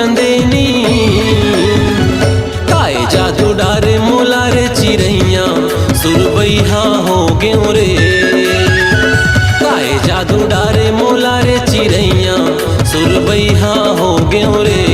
चंदेनी। काए जादू डारे मोलारे चिरैया सुरबैया हो गेहूं रे। काए जादू डारे मोलारे चिरैया सुरबैया हो गेहूं रे।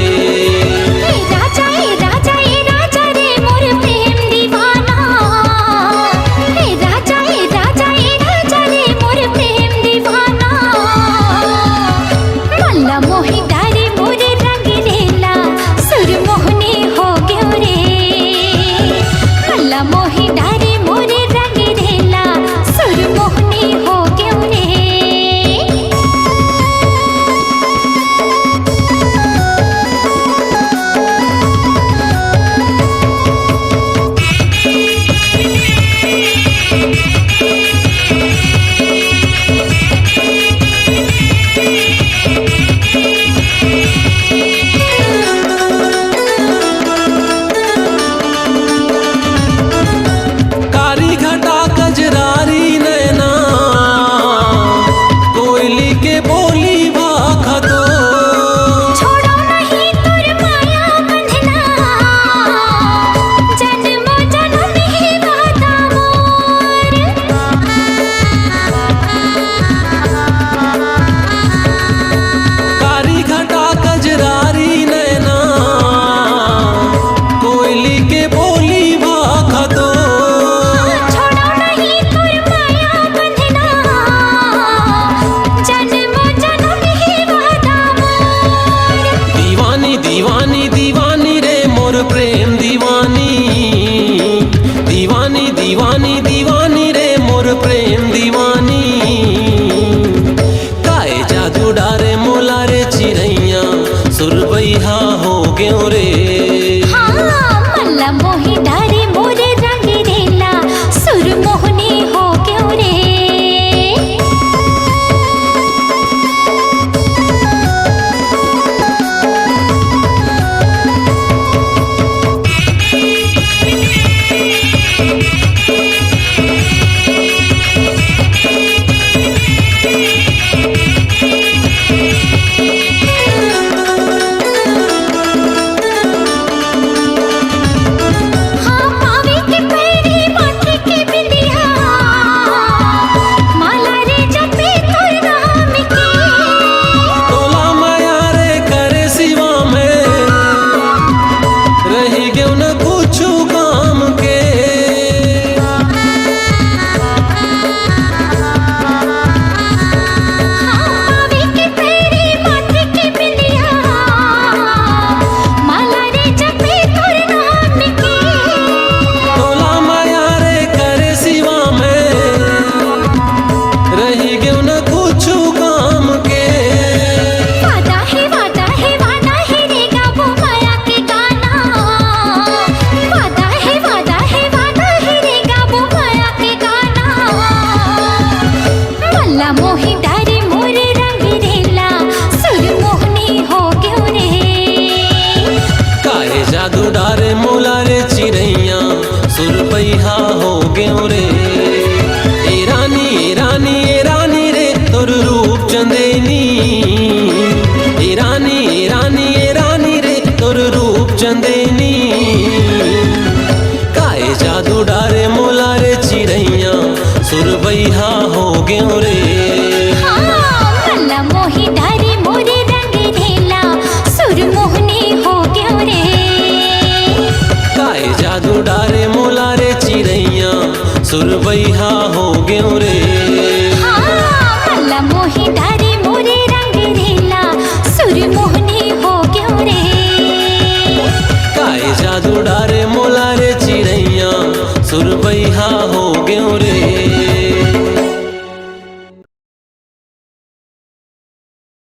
दीवानी दीवानी रे मोर प्रेम दीवानी। दीवानी दीवानी दीवानी रे मोर प्रेम दीवानी। काए जादू डारे मोलारे चिरैया सुरबैया हो गेहूं रे। मल्ला मोही डारे मोरे रंग रेला सुरमोहनी हो गेहूं रे। मोही डारे मोरे रंग रेला सुरमोहनी हो गेहूं रे। काए जादू डारे मोलारे चिरैया सुरबैया हो गेहूं रे। ए रानी रे तोर रूप चंदेनी।